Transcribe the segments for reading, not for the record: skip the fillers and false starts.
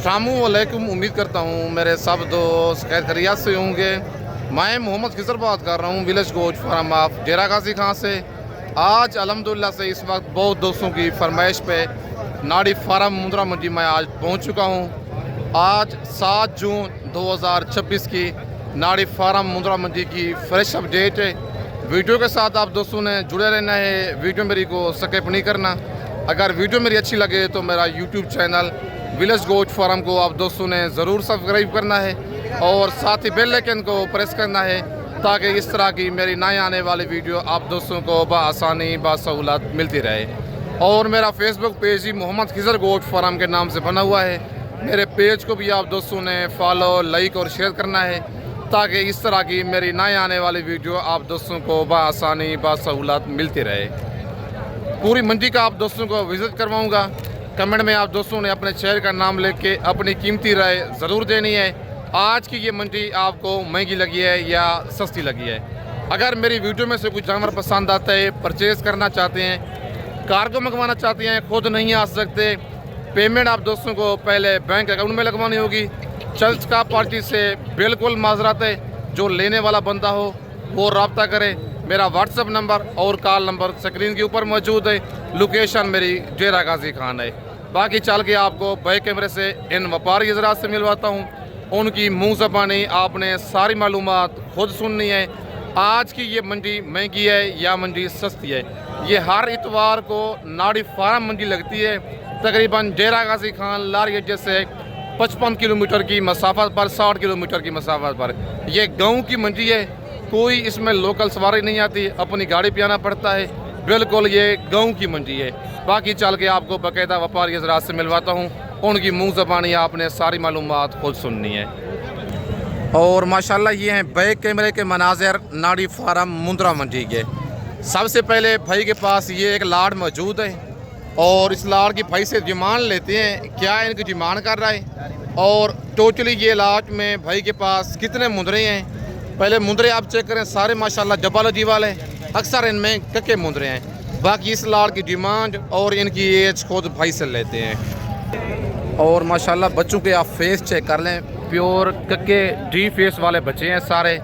अस्सलामुअलैकुम। उम्मीद करता हूँ मेरे सब दोस्त खैर खैरियत से होंगे। मैं मोहम्मद खिजर बात कर रहा हूँ विलेज गोट फार्म ऑफ डेरा गाजी खां से। आज अल्हम्दुलिल्लाह से इस वक्त बहुत दोस्तों की फरमाइश पे नाड़ी फार्म मुंद्रा मंडी में आज पहुँच चुका हूँ। आज 7 जून 2026 की नाड़ी फार्म मुंद्रा मंडी की फ्रेश अपडेट है। वीडियो के साथ आप दोस्तों ने जुड़े रहना है, वीडियो मेरी को स्किप नहीं करना। अगर वीडियो मेरी अच्छी लगे तो मेरा YouTube channel village goat farm को आप दोस्तों ने ज़रूर सब्सक्राइब करना है और साथ ही बेल आइकन को प्रेस करना है ताकि इस तरह की मेरी नए आने वाली वीडियो आप दोस्तों को बआसानी बासहूलत मिलती रहे। और मेरा फेसबुक पेज ही मोहम्मद खिजर गोट फार्म के नाम से बना हुआ है। मेरे पेज को भी आप दोस्तों ने फॉलो, लाइक और शेयर करना है ताकि इस तरह की मेरी नए आने वाली वीडियो आप दोस्तों को बआसानी बासहूलत मिलती रहे। पूरी मंडी का आप दोस्तों को विज़िट करवाऊँगा। कमेंट में आप दोस्तों ने अपने शहर का नाम लेके अपनी कीमती राय ज़रूर देनी है। आज की ये मंडी आपको महंगी लगी है या सस्ती लगी है। अगर मेरी वीडियो में से कुछ जानवर पसंद आता है, परचेज़ करना चाहते हैं, कार्गो मंगवाना चाहते हैं, खुद नहीं आ सकते, पेमेंट आप दोस्तों को पहले बैंक अकाउंट में लगवानी होगी। चर्च का पार्टी से बिल्कुल माजरत है। जो लेने वाला बंदा हो वो रब्ता करे। मेरा व्हाट्सअप नंबर और कॉल नंबर स्क्रीन के ऊपर मौजूद है। लोकेशन मेरी डेरा गाजी खान है। बाकी चल के आपको बैक कैमरे से इन व्यापारी हज़रात से मिलवाता हूँ। उनकी मुँह ज़बानी आपने सारी मालूमात खुद सुननी है। आज की ये मंडी महंगी है या मंडी सस्ती है, ये हर इतवार को नाड़ी फार्म मंडी लगती है। तकरीबन डेरा गाजी खान लारी जैसे 55 किलोमीटर की मसाफत पर, 60 किलोमीटर की मसाफत पर यह गाँव की मंडी है। कोई इसमें लोकल सवारी नहीं आती, अपनी गाड़ी पे आना पड़ता है। बिल्कुल ये गांव की मंडी है। बाकी चल के आपको बाकायदा व्यापारी हज़रात से मिलवाता हूँ। उनकी मुँह ज़बानी आपने सारी मालूमात खुद सुननी है। और माशाल्लाह ये हैं बैक कैमरे के मनाज़र नाड़ी फार्म मुंद्रा मंडी के। सबसे पहले भाई के पास ये एक लाड़ मौजूद है और इस लाड़ की भाई से डिमांड लेते हैं, क्या इनकी डिमांड कर रहा है और टोटली ये लाट में भाई के पास कितने मुंदरे हैं। पहले मुंदरे आप चेक करें, सारे माशाल्लाह जबालजी वाले, अक्सर इनमें कक्के मुंदरे हैं। बाकी इस लाड़ की डिमांड और इनकी एज खुद भाई से लेते हैं। और माशाल्लाह बच्चों के आप फेस चेक कर लें, प्योर कक्के डी फेस वाले बच्चे हैं सारे।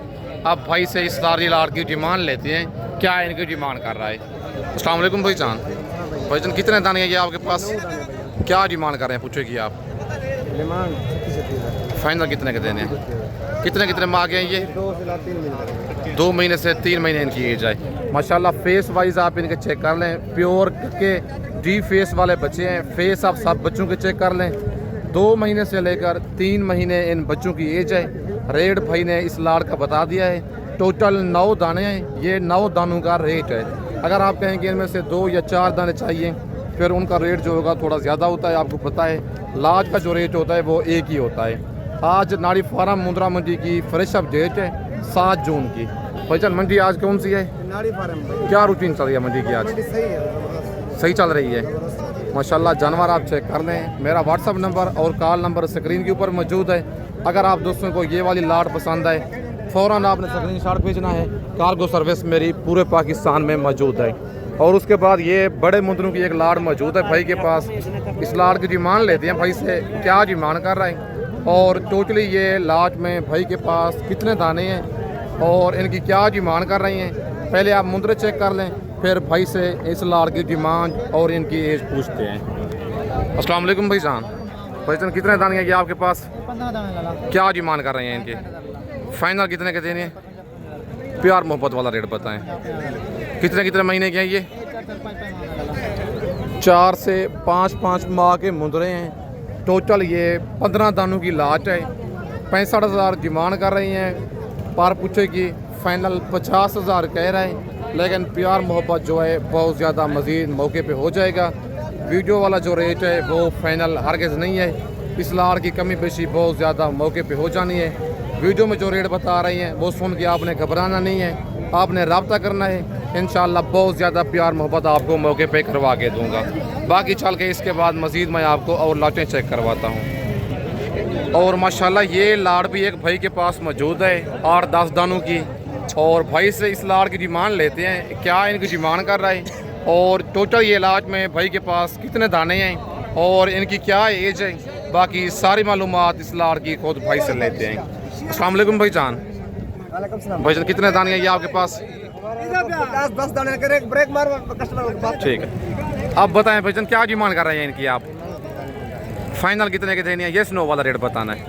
आप भाई से इस सारी लाड़ की डिमांड लेते हैं, क्या इनकी डिमांड कर रहा है। अस्सलाम वालेकुम भाईजान। भाईजान कितने दाने हैं ये आपके पास, क्या डिमांड कर रहे हैं पूछे कि आप फाइनल कितने के देने हैं, कितने माह के हैं ये? 2 महीने से 3 महीने इनकी एज है। माशाल्लाह फेस वाइज आप इनके चेक कर लें, प्योर के डी फेस वाले बच्चे हैं। फेस आप सब बच्चों के चेक कर लें। 2 महीने से लेकर 3 महीने इन बच्चों की एज है। रेट भाई ने इस लाड़ का बता दिया है। टोटल 9 दाने हैं। ये 9 दानों का रेट है। अगर आप कहें कि इनमें से 2 या 4 दाने चाहिए फिर उनका रेट जो होगा थोड़ा ज़्यादा होता है। आपको पता है लाज का जो रेट होता है वो एक ही होता है। आज नाड़ी फार्म मुंद्रा मंडी की फ्रेश अपडेट है 7 जून की। भाईजान मंडी आज कौन सी है? नाड़ी फार्म। क्या रूटीन चल रही है मंडी की आज? सही चल रही है माशाल्लाह। जानवर आप चेक कर लें। मेरा व्हाट्सअप नंबर और कॉल नंबर स्क्रीन के ऊपर मौजूद है। अगर आप दोस्तों को ये वाली लाड़ पसंद है फ़ौरन आपने स्क्रीन शॉट भेजना है। कार्गो सर्विस मेरी पूरे पाकिस्तान में मौजूद है। और उसके बाद ये बड़े मुंदरों की एक लाड़ मौजूद है भाई के पास। इस लाड़ की डिमांड लेते हैं भाई से, क्या डिमांड कर रहे हैं और टोटली ये लाट में भाई के पास कितने दाने हैं और इनकी क्या डिमांड कर रही हैं। पहले आप मुंदरे चेक कर लें, फिर भाई से इस लाड़ की डिमांड और इनकी एज पूछते हैं। अस्सलाम वालेकुम भाईजान। भाईजान कितने दाने हैं ये आपके पास? 15 दाने। क्या डिमांड कर रहे हैं इनके? फाइनल कितने के देने? प्यार मोहब्बत वाला रेट बताएं। कितने महीने के हैं ये? 4 से 5 माह के मुंदरे हैं। टोटल ये 15 दानों की लाट है। 65,000 डिमांड कर रही हैं, पर पूछे कि फ़ाइनल 50,000 कह रहे हैं। लेकिन प्यार मोहब्बत जो है बहुत ज़्यादा मज़ीद मौके पे हो जाएगा। वीडियो वाला जो रेट है वो फ़ाइनल हरगिज़ नहीं है। इस लाड़ की कमी पेशी बहुत ज़्यादा मौके पे हो जानी है। वीडियो में जो रेट बता रही हैं वो सुन के आपने घबराना नहीं है, आपने रब्ता करना है। इंशाल्लाह बहुत ज़्यादा प्यार मोहब्बत आपको मौके पे करवा के दूँगा। बाकी चल के इसके बाद मज़ीद मैं आपको और लाटें चेक करवाता हूँ। और माशाल्लाह ये लाड़ भी एक भाई के पास मौजूद है 8-10 दानों की। और भाई से इस लाड़ की डिमांड लेते हैं, क्या इनकी डिमांड कर रहा है और टोटल ये लाट में भाई के पास कितने दाने हैं और इनकी क्या एज है। बाकी सारी मालूमात इस लाड़ की खुद भाई से लेते हैं। अस्सलाम वालेकुम भाईजान। भाईजान कितने दाने हैं ये आपके पास? 10 दाने करे, ब्रेक मार कस्टमर। ठीक है, अब बताएं भाईजान क्या डिमांड कर रहे हैं इनकी आप? फाइनल कितने के देनी है? ये स्नो वाला रेट बताना है।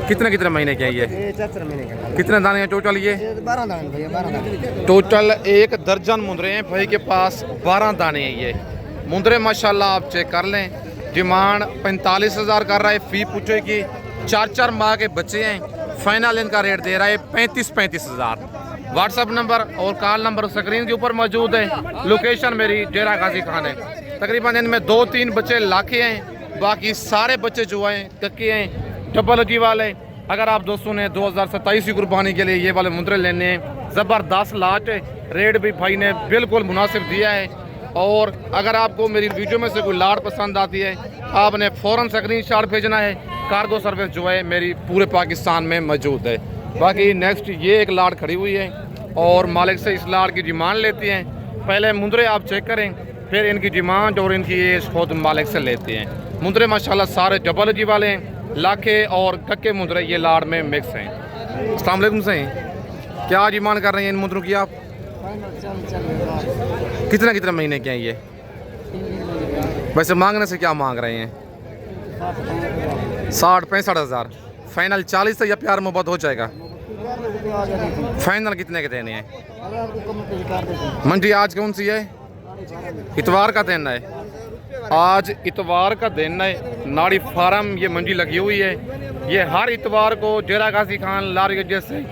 कितने कितने महीने के हैं ये? 4 महीने का। कितने दाने हैं टोटल ये? 12 दाने भैया, 12 दाने टोटल 1 दर्जन मुंदरे हैं भाई के पास, 12 दाने हैं ये मुंदरे माशाल्लाह। आप चेक कर लें, डिमांड 45,000 कर रहा है फी पूछे की। 4 माह के बच्चे हैं, फाइनल इनका रेट दे रहा है 35,000। व्हाट्सअप नंबर और कॉल नंबर स्क्रीन के ऊपर मौजूद है। लोकेशन मेरी डेरा गाजी खान है। तकरीबन इनमें 2-3 बच्चे लाखे हैं, बाकी सारे बच्चे जो हैं कक्के हैं, डबल जी वाले। अगर आप दोस्तों ने 2027 की कुर्बानी के लिए ये वाले मुंदरे लेने हैं, ज़बरदस्त लाट है, रेट भी भाई ने बिल्कुल मुनासिब दिया है। और अगर आपको मेरी वीडियो में से कोई लाट पसंद आती है, आपने फ़ौरन स्क्रीनशॉट भेजना है। कार्गो सर्विस जो है मेरी पूरे पाकिस्तान में मौजूद है। बाकी नेक्स्ट ये एक लाट खड़ी हुई है और मालिक से इस लाट की डिमांड लेती हैं। पहले मुंदरे आप चेक करें, फिर इनकी डिमांड और इनकी एज खुद मालिक से लेते हैं। मुंदरे माशाल्लाह सारे डबल जी वाले हैं, लाखे और कक्के मुंदरे ये लाड़ में मिक्स हैं। अस्सलाम वालेकुम सही, क्या डिमांड कर रहे हैं इन मुंदरों की आप? कितने कितने महीने के हैं ये? वैसे मांगने से क्या मांग रहे हैं? 60-65 हज़ार। फाइनल 40 से या प्यार मोहब्बत हो जाएगा? फाइनल कितने के देने हैं? मंडी आज कौन सी है? इतवार का दिन है। आज इतवार का दिन है। नाड़ी फार्म ये मंडी लगी हुई है। ये हर इतवार को डेरा गाजी खान लारी जैसे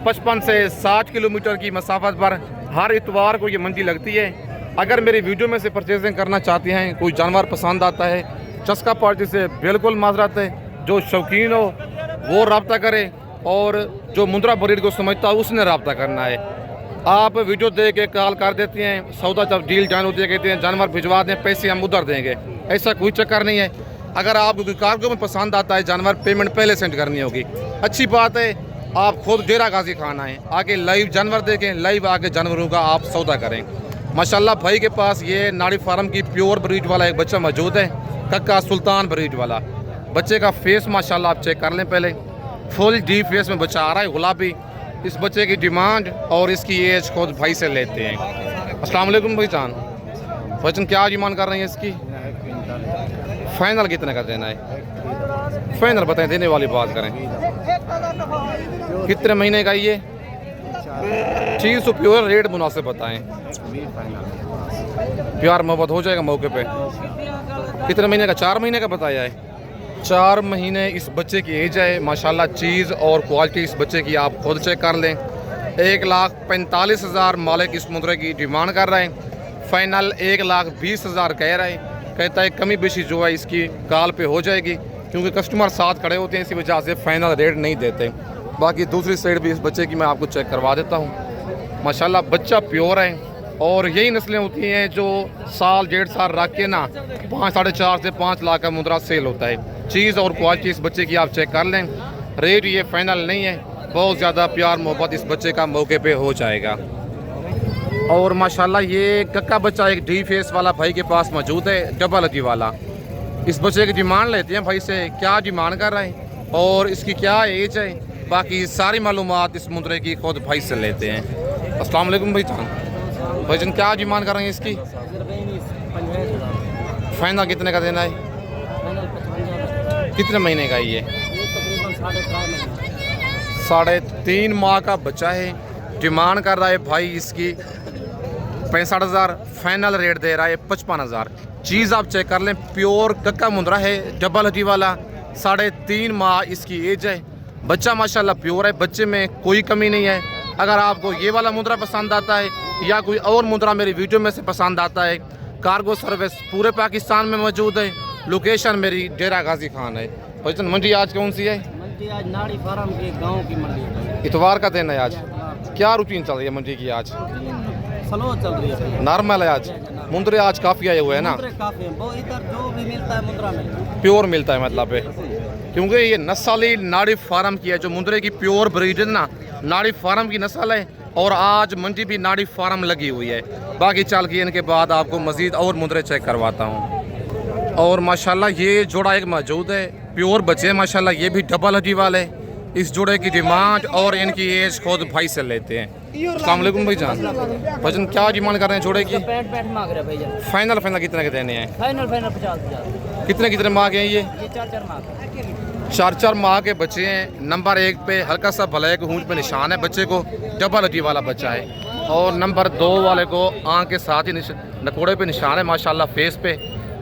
55 से 60 किलोमीटर की मसाफत पर हर इतवार को ये मंडी लगती है। अगर मेरी वीडियो में से परचेजिंग करना चाहते हैं, कोई जानवर पसंद आता है, चस्का पार्टी से बिल्कुल माजरत है। जो शौकीन हो वो रब्ता करे और जो मुंद्रा ब्रीड को समझता है उसने रब्ता करना है। आप वीडियो दे के कॉल कर देते हैं, सौदा जब डील जान होती है कहते हैं जानवर भिजवा दें, पैसे हम उधर देंगे। ऐसा कोई चक्कर नहीं है। अगर आपको कार्गो में पसंद आता है जानवर, पेमेंट पहले सेंड करनी होगी। अच्छी बात है, आप खुद डेरा गाजी खान आएँ, आके लाइव जानवर देखें, लाइव आके जानवरों का आप सौदा करें। माशाल्लाह भाई के पास ये नाड़ी फार्म की प्योर ब्रीड वाला एक बच्चा मौजूद है, कक्का सुल्तान ब्रीड वाला। बच्चे का फेस माशाल्लाह आप चेक कर लें, पहले फुल डीप फेस में बच्चा आ रहा है, गुलाबी। इस बच्चे की डिमांड और इसकी एज खुद भाई से लेते हैं। अस्सलाम वालेकुम भाईजान। भाईजान क्या डिमांड कर रहे हैं इसकी? फाइनल कितने का देना है? फाइनल बताएं, देने वाली बात करें। कितने महीने का ये? चीज़ तो प्योर, रेट मुनासिब बताएं। प्यार मोहब्बत हो जाएगा मौके पे। कितने महीने का? 4 महीने का बताया है। 4 महीने इस बच्चे की एज है। माशाल्लाह चीज़ और क्वालिटी इस बच्चे की आप खुद चेक कर लें। 1,45,000 मालिक इस मुंदरे की डिमांड कर रहे हैं। फाइनल 1,20,000 कह रहे हैं। कहता है कमी बेशी जो है इसकी कॉल पे हो जाएगी, क्योंकि कस्टमर साथ खड़े होते हैं, इसी वजह से फाइनल रेट नहीं देते। बाकी दूसरी साइड भी इस बच्चे की मैं आपको चेक करवा देता हूँ। माशाल्लाह बच्चा प्योर है और यही नस्लें होती हैं जो साल 1.5 साल रख के ना 4.5 से 5 लाख का मुंदरा सेल होता है। चीज़ और क्वालिटी इस बच्चे की आप चेक कर लें। रेट ये फाइनल नहीं है, बहुत ज़्यादा प्यार मोहब्बत इस बच्चे का मौके पे हो जाएगा। और माशाल्लाह ये कक्का बच्चा एक डी फेस वाला भाई के पास मौजूद है, डबल अजी वाला। इस बच्चे की डिमांड लेते हैं भाई से, क्या डिमांड कर रहे हैं और इसकी क्या एज है, बाकी सारी मालूमात इस मुंदरे की खुद भाई से लेते हैं। अस्सलाम वालेकुम भाईजान। भाईजान क्या डिमांड कर रहे हैं इसकी? फाइनल कितने का देना है? कितने महीने का ये? 3.5 माह का बच्चा है। डिमांड कर रहा है भाई इसकी 65,000। फाइनल रेट दे रहा है 55,000। चीज़ आप चेक कर लें, प्योर कक्का मुंदरा है, डबल हड्डी वाला। 3.5 माह इसकी एज है। बच्चा माशाल्लाह प्योर है, बच्चे में कोई कमी नहीं है। अगर आपको ये वाला मुंदरा पसंद आता है या कोई और मुंदरा मेरी वीडियो में से पसंद आता है, कार्गो सर्विस पूरे पाकिस्तान में मौजूद है। लोकेशन मेरी डेरा गाजी खान है। भाईजान मंडी आज कौन सी है? मंडी आज नाड़ी फार्म के गांव की मंडी है। इतवार का दिन है आज। क्या रूटीन चल रही है मंडी की आज? स्लो चल रही है, नॉर्मल है आज। मुंदरे आज काफ़ी आए हुए हैं ना? काफी वो इधर जो भी मिलता है मुंद्रा में प्योर मिलता है मतलब है, क्योंकि ये नस्ल नाड़ी फार्म की है। जो मुंदरे की प्योर ब्रीड है ना, नाड़ी फार्म की नस्ल है। और आज मंडी भी नाड़ी फार्म लगी हुई है। बाकी चल के इनके बाद आपको मज़ीद और मुंदरे चेक करवाता हूँ। और माशाल्लाह ये जोड़ा एक मौजूद है, प्योर बच्चे हैं माशाल्लाह, ये भी डबल हड्डी वाले। इस जोड़े की डिमांड और इनकी एज खुद भाई से लेते हैं। अस्सलाम वालेकुम भाई जान, भजन क्या डिमांड कर रहे हैं जोड़े की? 65 मांग रहे भाई जान। फाइनल कितने के देने हैं? फाइनल 50 कितने माह के हैं ये? 4 मांग 4 माह के बच्चे हैं। नंबर 1 पे हल्का सा ब्लैक हूंच पे निशान है बच्चे को, डबल हड्डी वाला बच्चा है। और नंबर 2 वाले को आँख के साथ ही नकोड़े पे निशान है माशाल्लाह फेस पे।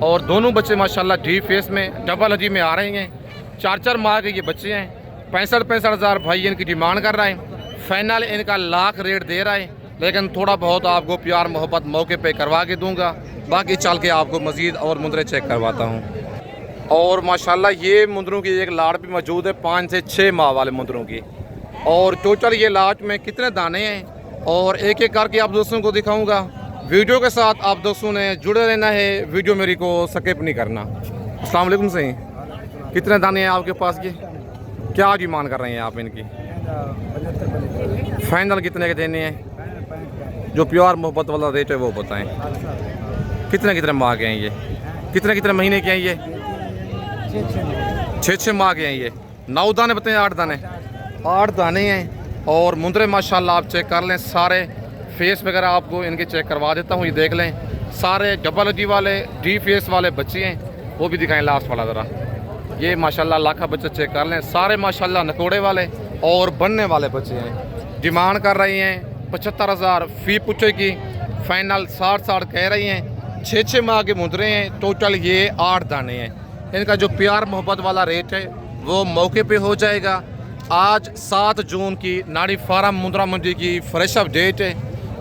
और दोनों बच्चे माशाल्लाह डी फेस में डबल हड्डी में आ रहे हैं। 4 माह के ये बच्चे हैं। 65 हज़ार भाई इनकी डिमांड कर रहा है। फाइनल इनका लाख रेट दे रहा है, लेकिन थोड़ा बहुत आपको प्यार मोहब्बत मौके पे करवा के दूंगा। बाकी चल के आपको मज़ीद और मुंदरे चेक करवाता हूँ। और माशाल्लाह ये मुंदरों की एक लाट भी मौजूद है 5 से 6 माह वाले मुंदरों की। और टोटल ये लाट में कितने दाने हैं और एक एक करके आप दोस्तों को दिखाऊंगा। वीडियो के साथ आप दोस्तों ने जुड़े रहना है, वीडियो मेरी को स्किप नहीं करना। अस्सलाम वालेकुम सही, कितने दाने हैं आपके पास की? क्या डिमांड कर रहे हैं आप इनकी? फाइनल कितने के देने हैं? जो प्यार मोहब्बत वाला रेट है वो बताएं। कितने माह के हैं ये? कितने महीने के हैं ये? 6 माह के हैं ये। 9 दाने बताएं, 8 दाने? 8 दाने हैं। और मुंदरे माशाल्लाह आप चेक कर लें, सारे फेस वगैरह आपको इनके चेक करवा देता हूँ। ये देख लें, सारे डबल हड्डी वाले डी फेस वाले बच्चे हैं। वो भी दिखाएं लास्ट वाला ज़रा। ये माशाल्लाह लाखा बच्चे चेक कर लें, सारे माशाल्लाह नकोड़े वाले और बनने वाले बच्चे हैं। डिमांड कर रही हैं 75 हज़ार फी पुच्छे की। फाइनल 60 कह रही हैं। 6 माह के मुंदरे हैं। टोटल ये 8 दाने हैं। इनका जो प्यार मोहब्बत वाला रेट है वो मौके पे हो जाएगा। आज 7 जून की नाड़ी फार्म मुंद्रा मंडी की फ्रेश अपडेट है।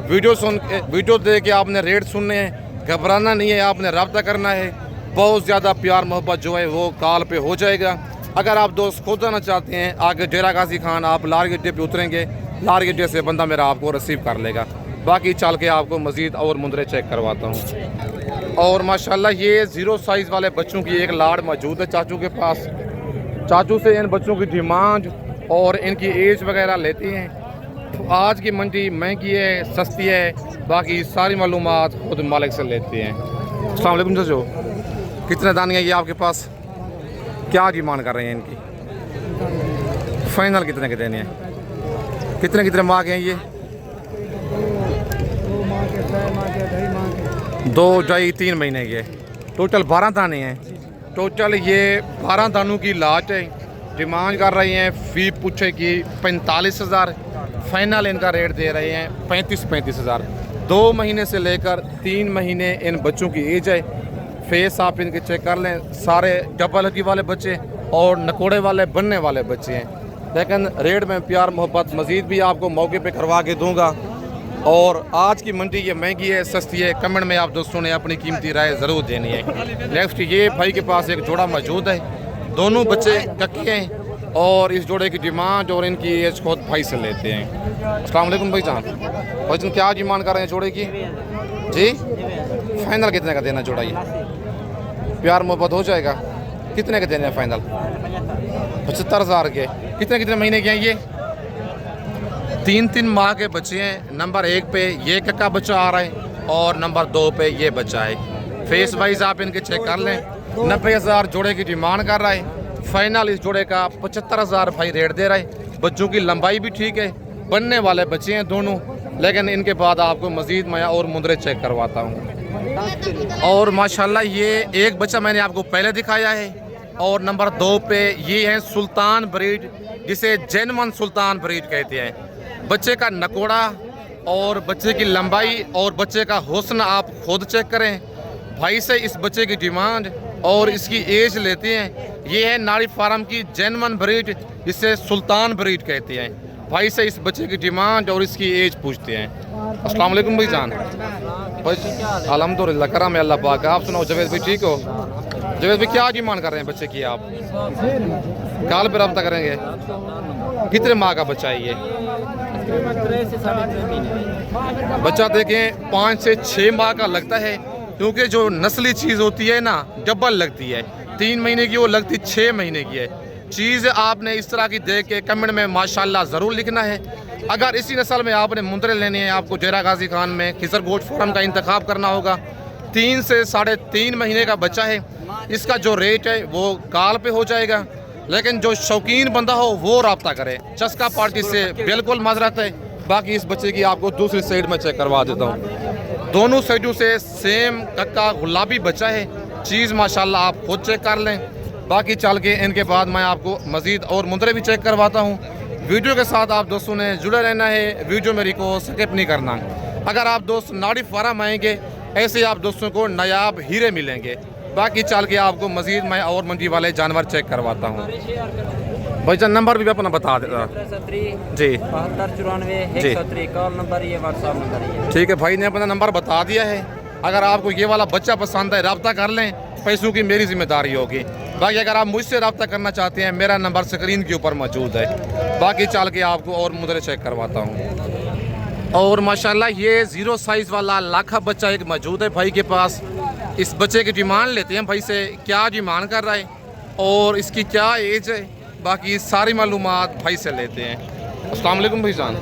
वीडियो दे के आपने रेट सुनने हैं, घबराना नहीं है, आपने रब्ता करना है। बहुत ज़्यादा प्यार मोहब्बत जो है वो कॉल पे हो जाएगा। अगर आप दोस्त खुद आना चाहते हैं, आगे डेरा गाजी खान आप लार गड्ढे पे उतरेंगे, लार गड्ढे से बंदा मेरा आपको रिसीव कर लेगा। बाकी चल के आपको मज़ीद और मुंदरे चेक करवाता हूँ। और माशाल्लाह ये 0 साइज़ वाले बच्चों की एक लाड़ मौजूद है चाचू के पास। चाचू से इन बच्चों की डिमांड और इनकी एज वगैरह लेती हैं। तो आज की मंडी महंगी है, सस्ती है, बाकी सारी मालूमात खुद मालिक से लेते हैं। अस्सलाम वालेकुम चाचू, कितने दाने हैं ये आपके पास? क्या डिमांड कर रहे हैं इनकी? फाइनल कितने के देने हैं? कितने माह के हैं ये? 2, 2.5, 3 महीने के। टोटल 12 दाने हैं। टोटल ये 12 दानों की लाट है। डिमांड कर रही हैं फी पूछे की 45 हज़ार। फाइनल इनका रेट दे रहे हैं 35 हज़ार। 2 महीने से लेकर 3 महीने इन बच्चों की एज है। फेस आप इनके चेक कर लें, सारे डबल हड्डी वाले बच्चे और नकोड़े वाले बनने वाले बच्चे हैं। लेकिन रेट में प्यार मोहब्बत मज़ीद भी आपको मौके पे करवा के दूंगा। और आज की मंडी ये महंगी है, सस्ती है, कमेंट में आप दोस्तों ने अपनी कीमती राय ज़रूर देनी है। नेक्स्ट ये भाई के पास एक जोड़ा मौजूद है, दोनों बच्चे कक्के हैं और इस जोड़े की डिमांड और इनकी एज खुद भाई से लेते हैं। अस्सलाम वालेकुम भाई जान, भाई क्या डिमांड कर रहे हैं जोड़े की जी? फाइनल कितने का देना जोड़ा? ये प्यार मोहब्बत हो जाएगा। कितने के देने हैं फाइनल? 75 हज़ार के। कितने महीने के हैं ये? 3 माह के बच्चे हैं। नंबर 1 पे ये कक्का बच्चा आ रहा है और नंबर 2 पे ये बच्चा है। फेस वाइज आप इनके चेक कर लें। 90 हज़ार जोड़े की डिमांड कर रहा है। फाइनल इस जोड़े का 75 हज़ार भाई रेट दे रहा है। बच्चों की लंबाई भी ठीक है, बनने वाले बच्चे हैं दोनों। लेकिन इनके बाद आपको मज़ीद मैं और मुंदरे चेक करवाता हूँ। और माशाल्लाह ये एक बच्चा मैंने आपको पहले दिखाया है। और नंबर 2 पे ये है सुल्तान ब्रीड, जिसे जेनमन सुल्तान ब्रीड कहते हैं। बच्चे का नकोड़ा और बच्चे की लंबाई और बच्चे का हुस्न आप खुद चेक करें। भाई से इस बच्चे की डिमांड और इसकी एज लेते हैं। ये है नाड़ी फार्म की जेनमन ब्रीड, जिसे सुल्तान ब्रीड कहते हैं। भाई से इस बच्चे की डिमांड और इसकी एज पूछते हैं। अस्सलाम वालेकुम भाई जान। अल्हम्दुलिल्लाह करम है अल्लाह पाक। आप सुनाओ जवेद भाई, ठीक हो? जवेद भाई क्या डिमांड कर रहे हैं बच्चे की आप? कल पे रब्ता करेंगे। कितने माह का बच्चा है ये? बच्चा देखें 5 से 6 माह का लगता है, क्योंकि जो नस्ली चीज़ होती है ना डबल लगती है। 3 महीने की वो लगती 6 महीने की है। चीज़ आपने इस तरह की देख के कमेंट में माशाल्लाह ज़रूर लिखना है। अगर इसी नस्ल में आपने मुंदरे लेने हैं, आपको डेरा गाजी खान में खिजर गोश्त फार्म का इंतखाब करना होगा। 3 से 3.5 महीने का बच्चा है। इसका जो रेट है वो कॉल पे हो जाएगा, लेकिन जो शौकीन बंदा हो वो रब्ता करे। चस्का पार्टी से बिल्कुल माजरत है। बाकी इस बच्चे की आपको दूसरी साइड में चेक करवा देता हूँ। दोनों साइडों से सेम कक्का गुलाबी बच्चा है। चीज़ माशाल्लाह आप खुद चेक कर लें। बाकी चल के इनके बाद मैं आपको मज़ीद और मुंदरे भी चेक करवाता हूँ। वीडियो के साथ आप दोस्तों ने जुड़े रहना है, वीडियो मेरी को स्किप नहीं करना। अगर आप दोस्त नाड़ी फार्म आएंगे ऐसे आप दोस्तों को नायाब हीरे मिलेंगे। बाकी चल के आपको मज़ीद मैं और मंडी वाले जानवर चेक करवाता हूँ। भाईजान नंबर भी अपना बता देता जी। 7294 कॉल नंबर, ये व्हाट्सएप नंबर है। ठीक है, भाई ने अपना नंबर बता दिया है। अगर आपको ये वाला बच्चा पसंद है रब्ता कर लें, पैसों की मेरी जिम्मेदारी होगी। बाकी अगर आप मुझसे रब्ता करना चाहते हैं मेरा नंबर स्क्रीन के ऊपर मौजूद है। बाकी चल के आपको और मुद्रे चेक करवाता हूँ। और माशाल्लाह ये 0 साइज़ वाला लाखा बच्चा एक मौजूद है भाई के पास। इस बच्चे की डिमांड लेते हैं भाई से, क्या डिमांड कर रहा है और इसकी क्या एज है, बाकी सारी मालूमात भाई से लेते हैं। अस्सलाम वालेकुम भाईजान।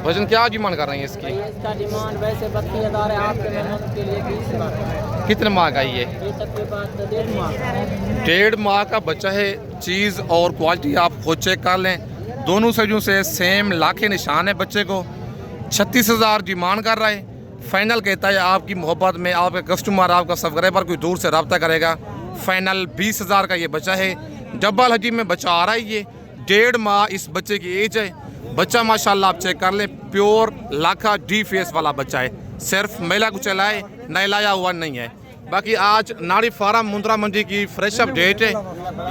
भाईजान क्या डिमांड कर रहे हैं इसकी? इसका डिमांड वैसे 32,000 है, आपके मेहनत के लिए 20,000। कितने माह का ये? बात 1.5 माह। 1.5 माह का बच्चा है। चीज़ और क्वालिटी आप खुद चेक कर लें। दोनों साइडों से सेम लाखे निशान है बच्चे को। 36,000 डिमांड कर रहा है। फाइनल कहता है आपकी मोहब्बत में आपका कस्टमर, आपका सब्सक्राइबर कोई दूर से रब्ता करेगा। फाइनल 20,000 का ये बच्चा है। डबल हजी में बच्चा आ रहा है। ये 1.5 माह इस बच्चे की एज है। बच्चा माशाल्लाह आप चेक कर लें, प्योर लाखा डी फेस वाला बच्चा है। सिर्फ मेला को चलाए, नहलाया हुआ नहीं है। बाकी आज नाड़ी फार्म मुंद्रा मंडी की फ्रेश अपडेट है।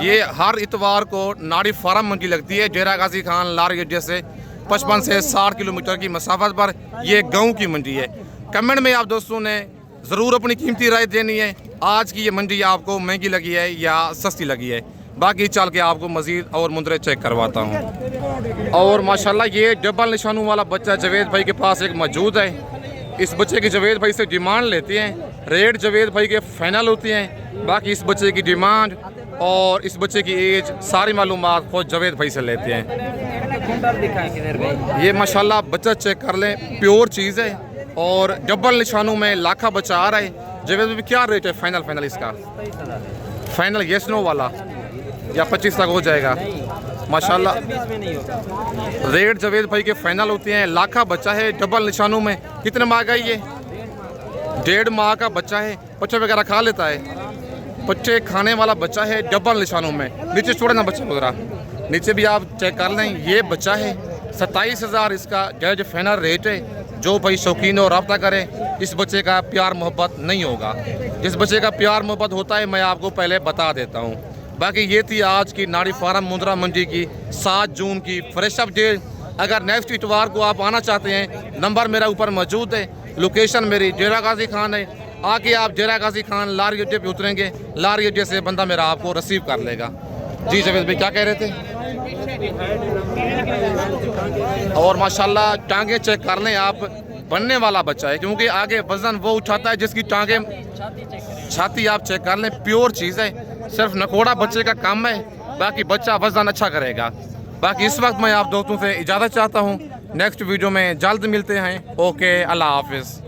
ये हर इतवार को नाड़ी फार्म मंडी लगती है डेरा गाजी खान लार अड्डे से 55 से 60 किलोमीटर की मसाफत पर। ये गाँव की मंडी है। कमेंट में आप दोस्तों ने ज़रूर अपनी कीमती राय देनी है। आज की ये मंडी आपको महंगी लगी है या सस्ती लगी है। बाकी चल के आपको मज़ीद और मुंदरे चेक करवाता हूँ। और माशाल्लाह ये डबल निशानों वाला बच्चा जवेद भाई के पास एक मौजूद है। इस बच्चे की जवेद भाई से डिमांड लेते हैं। रेट जवेद भाई के फाइनल होती हैं। बाकी इस बच्चे की डिमांड और इस बच्चे की एज सारी मालूमात खुद जवेद भाई से लेते हैं। ये माशाल्लाह बच्चा चेक कर लें, प्योर चीज़ है और डबल निशानों में लाखा बच्चा आ रहा है। जवेद भाई क्या रेट है फाइनल इसका? फाइनल येस नो वाला या 25 तक हो जाएगा? माशाल्लाह रेट जवेद भाई के फाइनल होते हैं। लाखा बच्चा है डबल निशानों में। कितने माह का ये? 1.5 माह का बच्चा है। पच्चे वगैरह खा लेता है। पच्चे खाने वाला बच्चा है डबल निशानों में। नीचे छोड़े ना बच्चा गुजरा, नीचे भी आप चेक कर लें। ये बच्चा है 27,000 इसका जज फाइनल रेट है। जो भाई शौकीन और रब्ता करे, इस बच्चे का प्यार मोहब्बत नहीं होगा। जिस बच्चे का प्यार मोहब्बत होता है मैं आपको पहले बता देता हूँ। बाकी ये थी आज की नाड़ी फार्म मुंद्रा मंडी की 7 जून की फ्रेश अपडेट। अगर नेक्स्ट इतवार को आप आना चाहते हैं, नंबर मेरा ऊपर मौजूद है। लोकेशन मेरी डेरा गाजी खान है। आके आप डेरा गाजी खान लारी अड्डे पे उतरेंगे। लारी अड्डे से बंदा मेरा आपको रिसीव कर लेगा। जी जवेद भाई क्या कह रहे थे? और माशाल्लाह टांगे चेक कर लें आप, बनने वाला बच्चा है क्योंकि आगे वजन वो उठाता है जिसकी टांगे छाती आप चेक कर लें। प्योर चीज़ है। सिर्फ नकोड़ा बच्चे का काम है। बाकी बच्चा वजन अच्छा करेगा। बाकी इस वक्त मैं आप दोस्तों से इजाज़त चाहता हूँ। नेक्स्ट वीडियो में जल्द मिलते हैं। ओके, अल्लाह हाफिज़।